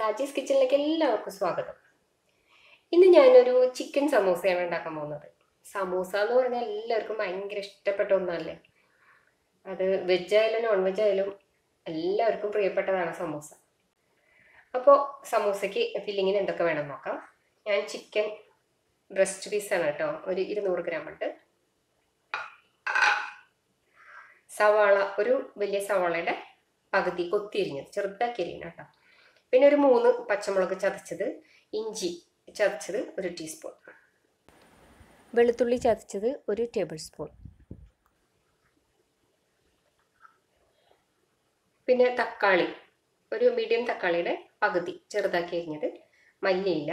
സാജീസ് കിച്ചണിലേക്ക് എല്ലാവർക്കും സ്വാഗതം. ഇന്ന് ഞാനൊരു ചിക്കൻ സമോസയാണ് ഉണ്ടാക്കാൻ പോകുന്നത്. സമോസ എന്ന് പറഞ്ഞാൽ എല്ലാവർക്കും ഭയങ്കര ഇഷ്ടപ്പെട്ട ഒന്നല്ലേ. അത് വെജ് ആയാലും നോൺ വെജ് ആയാലും എല്ലാവർക്കും പ്രിയപ്പെട്ടതാണ് സമോസ. അപ്പോൾ സമോസയ്ക്ക് ഫില്ലിങ്ങിന് എന്തൊക്കെ വേണം നോക്കാം. ഞാൻ ചിക്കൻ ബ്രസ്റ്റ് പീസാണ് കേട്ടോ, ഒരു 200 ഗ്രാം ഉണ്ട്. സവാള, ഒരു വലിയ സവാളയുടെ പകുതി കൊത്തിയരിഞ്ഞത്, ചെറുതാക്കി അരിയണം കേട്ടോ. പിന്നെ ഒരു 3 പച്ചമുളക് ചതച്ചത്, ഇഞ്ചി ചതച്ചത് 1 ടീസ്പൂൺ, വെളുത്തുള്ളി ചതച്ചത് 1 ടേബിൾ സ്പൂൺ, പിന്നെ തക്കാളി, ഒരു മീഡിയം തക്കാളിയുടെ പകുതി ചെറുതാക്കി അരിഞ്ഞത്, മല്ലിയില,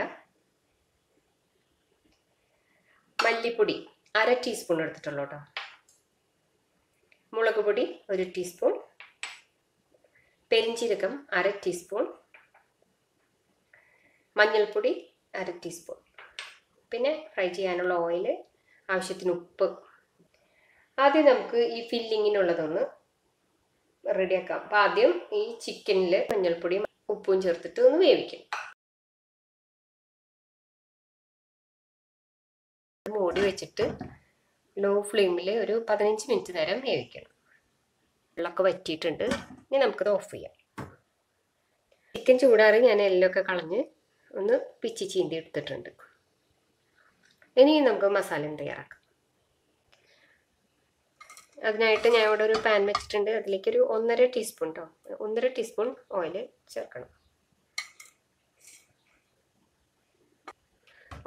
മല്ലിപ്പൊടി 1/2 ടീസ്പൂൺ എടുത്തിട്ടുള്ളൂ കേട്ടോ, മുളക് പൊടി 1 ടീസ്പൂൺ, പെരിഞ്ചീരകം 1/2 ടീസ്പൂൺ, മഞ്ഞൾപ്പൊടി 1/2 ടീസ്പൂൺ, പിന്നെ ഫ്രൈ ചെയ്യാനുള്ള ഓയിൽ, ആവശ്യത്തിന് ഉപ്പ്. ആദ്യം നമുക്ക് ഈ ഫില്ലിങ്ങിനുള്ളതൊന്ന് റെഡിയാക്കാം. അപ്പം ആദ്യം ഈ ചിക്കനിൽ മഞ്ഞൾപ്പൊടിയും ഉപ്പും ചേർത്തിട്ട് ഒന്ന് വേവിക്കും. മൂടി വെച്ചിട്ട് ലോ ഫ്ലെയിമിൽ ഒരു 15 മിനിറ്റ് നേരം വേവിക്കണം. വെള്ളമൊക്കെ വറ്റിയിട്ടുണ്ട്. ഇനി നമുക്കത് ഓഫ് ചെയ്യാം. ചിക്കൻ ചൂടാറി ഞാൻ എല്ലൊക്കെ കളഞ്ഞ് ഒന്ന് പിച്ചി ചീന്തി എടുത്തിട്ടുണ്ട്. ഇനി നമുക്ക് മസാല തയ്യാറാക്കാം. അതിനായിട്ട് ഞാൻ ഇവിടെ ഒരു പാൻ വെച്ചിട്ടുണ്ട്. അതിലേക്കൊരു 1.5 ടീസ്പൂൺ കേട്ടോ, 1.5 ടീസ്പൂൺ ഓയിൽ ചേർക്കണം.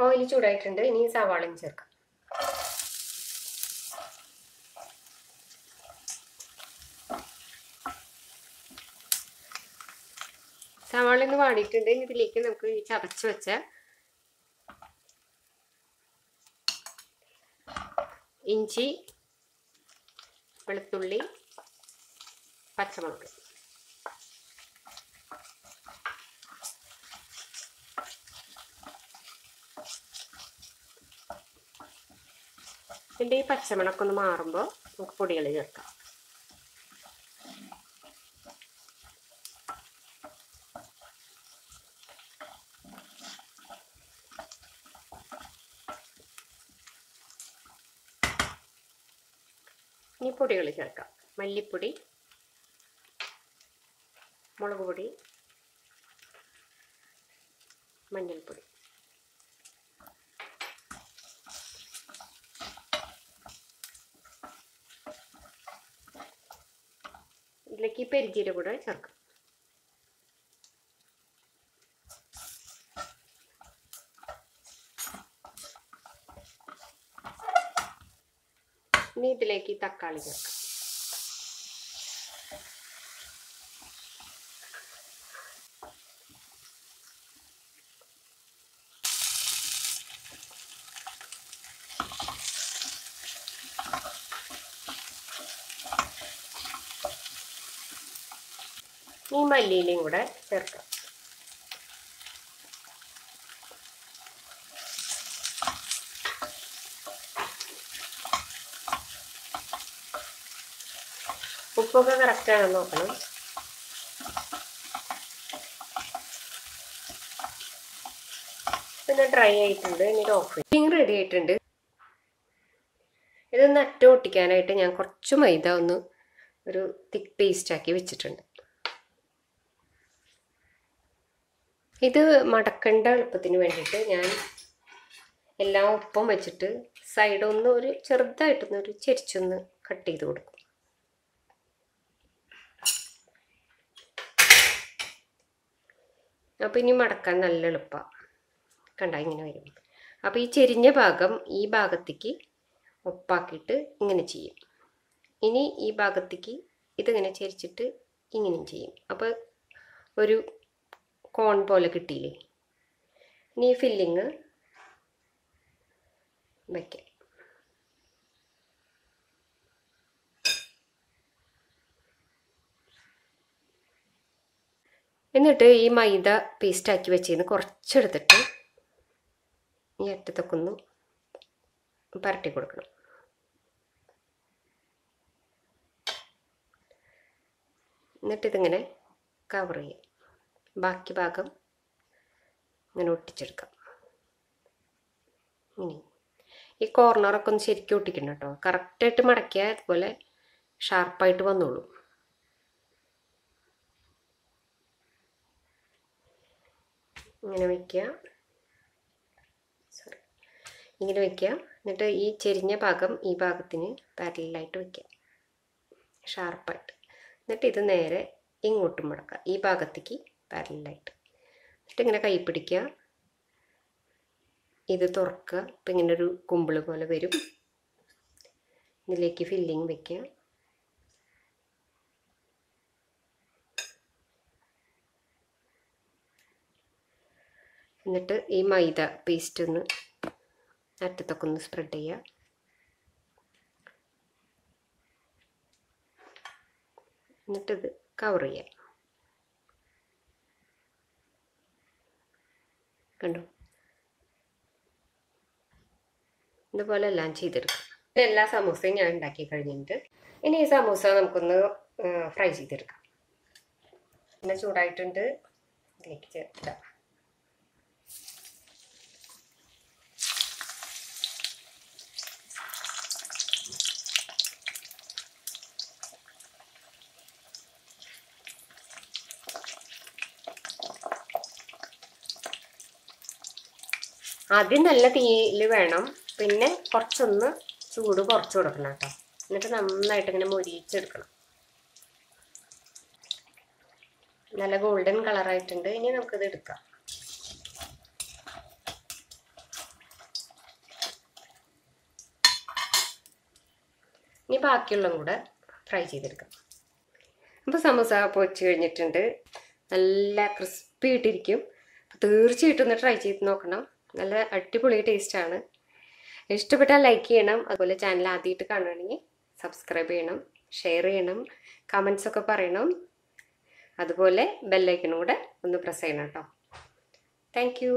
ഓയിൽ ചൂടായിട്ടുണ്ട്. ഇനി സവാളയും ചേർക്കാം. സവാള ഒന്ന് വാടിയിട്ടുണ്ട്. ഇതിലേക്ക് നമുക്ക് ചതച്ച് വെച്ച ഇഞ്ചി, വെളുത്തുള്ളി, പച്ചമുളക്, ഇതിൻ്റെ ഈ പച്ചമുളകൊക്കെ ഒന്ന് മാറുമ്പോൾ നമുക്ക് പൊടികൾ ചേർക്കാം. ഇനി പൊടികൾ ചേർക്കാം. മല്ലിപ്പൊടി, മുളക് പൊടി, മഞ്ഞൾപ്പൊടി, ഇതിലേക്ക് പെരിഞ്ചീരകം കൂടെ ചേർക്കാം. ഇനി ഇതിലേക്ക് തക്കാളി ചേർക്കാം. ഈ മല്ലിയിലയും കൂടെ ചേർക്കാം. ഉപ്പൊക്കെ കറക്റ്റാണെന്ന് നോക്കണം. പിന്നെ ഡ്രൈ ആയിട്ടുണ്ട്. ഇനി ഓഫ് ചെയ്യും. റെഡി ആയിട്ടുണ്ട്. ഇതൊന്ന് അറ്റ ഒട്ടിക്കാനായിട്ട് ഞാൻ കുറച്ച് മൈദ ഒന്ന് ഒരു തിക്ക് പേസ്റ്റ് ആക്കി വെച്ചിട്ടുണ്ട്. ഇത് മടക്കേണ്ട എളുപ്പത്തിന് വേണ്ടിയിട്ട് ഞാൻ എല്ലാം ഒപ്പം വെച്ചിട്ട് സൈഡൊന്ന് ഒരു ചെറുതായിട്ടൊന്ന് ഒരു ചെരിച്ചൊന്ന് കട്ട് ചെയ്ത് കൊടുക്കും. അപ്പോൾ ഇനി മടക്കാൻ നല്ല എളുപ്പമാണ്. കണ്ട ഇങ്ങനെ വരും. അപ്പോൾ ഈ ചെരിഞ്ഞ ഭാഗം ഈ ഭാഗത്തേക്ക് ഒപ്പാക്കിയിട്ട് ഇങ്ങനെ ചെയ്യും. ഇനി ഈ ഭാഗത്തേക്ക് ഇതിങ്ങനെ ചെരിച്ചിട്ട് ഇങ്ങനെയും ചെയ്യും. അപ്പോൾ ഒരു കോൺ പോലെ കിട്ടിയില്ലേ. ഇനി ഈ ഫില്ലിങ് വയ്ക്കാം. എന്നിട്ട് ഈ മൈദ പേസ്റ്റാക്കി വെച്ചതിന് കുറച്ചെടുത്തിട്ട് ഈ അറ്റത്തൊക്കെ ഒന്ന് പരട്ടി കൊടുക്കണം. എന്നിട്ട് ഇതിങ്ങനെ കവർ ചെയ്യും. ബാക്കി ഭാഗം ഇങ്ങനെ ഒട്ടിച്ചെടുക്കാം. ഇനി ഈ കോർണറൊക്കെ ഒന്ന് ശരിക്കും ഒട്ടിക്കണം കേട്ടോ. കറക്റ്റായിട്ട് മടക്കിയാൽ അതുപോലെ ഷാർപ്പായിട്ട് വന്നോളൂ. ഇങ്ങനെ വയ്ക്കുക, ഇങ്ങനെ വയ്ക്കുക. എന്നിട്ട് ഈ ചെരിഞ്ഞ ഭാഗം ഈ ഭാഗത്തിന് പാരലായിട്ട് വയ്ക്കുക, ഷാർപ്പായിട്ട്. എന്നിട്ട് ഇത് നേരെ ഇങ്ങോട്ടും മടക്കുക, ഈ ഭാഗത്തേക്ക് പാരലായിട്ട്. എന്നിട്ട് ഇങ്ങനെ കൈ പിടിക്കുക, ഇത് തുറക്കുക. ഇപ്പം ഇങ്ങനെ ഒരു കുമ്പിൾ പോലെ വരും. ഇതിലേക്ക് ഫില്ലിങ് വയ്ക്കുക. എന്നിട്ട് ഈ മൈദ പേസ്റ്റ് ഒന്ന് അറ്റത്തൊക്കെ ഒന്ന് സ്പ്രെഡ് ചെയ്യുക. എന്നിട്ടിത് കവർ ചെയ്യുക. കണ്ടോ? ഇതുപോലെ എല്ലാം ചെയ്തെടുക്കാം. എല്ലാ സമൂസയും ഞാൻ ഉണ്ടാക്കി കഴിഞ്ഞിട്ട് ഇനി ഈ സമൂസ നമുക്കൊന്ന് ഫ്രൈ ചെയ്തെടുക്കാം. പിന്നെ ചൂടായിട്ടുണ്ട്, ഇതിലേക്ക് ചേർക്കാം. ആദ്യം നല്ല തീയിൽ വേണം, പിന്നെ കുറച്ചൊന്ന് ചൂട് കുറച്ച് കൊടുക്കണം കേട്ടോ. എന്നിട്ട് നന്നായിട്ട് ഇങ്ങനെ മൊരിയിച്ചെടുക്കണം. നല്ല ഗോൾഡൻ കളറായിട്ടുണ്ട്. ഇനി നമുക്കിത് എടുക്കാം. ഇനി ബാക്കിയുള്ളതും കൂടെ ഫ്രൈ ചെയ്തെടുക്കാം. അപ്പോൾ സമൂസ പൊരിച്ച് കഴിഞ്ഞിട്ടുണ്ട്. നല്ല ക്രിസ്പി ആയിട്ടിരിക്കും. തീർച്ചയായിട്ടും ഒന്ന് ട്രൈ ചെയ്ത് നോക്കണം. നല്ല അടിപൊളി ടേസ്റ്റാണ്. ഇഷ്ടപ്പെട്ടാൽ ലൈക്ക് ചെയ്യണം. അതുപോലെ ചാനൽ ആദ്യമായിട്ട് കാണുകയാണെങ്കിൽ സബ്സ്ക്രൈബ് ചെയ്യണം, ഷെയർ ചെയ്യണം, കമൻസൊക്കെ പറയണം. അതുപോലെ ബെല്ലൈക്കണും കൂടെ ഒന്ന് പ്രസ് ചെയ്യണം കേട്ടോ. Thank you.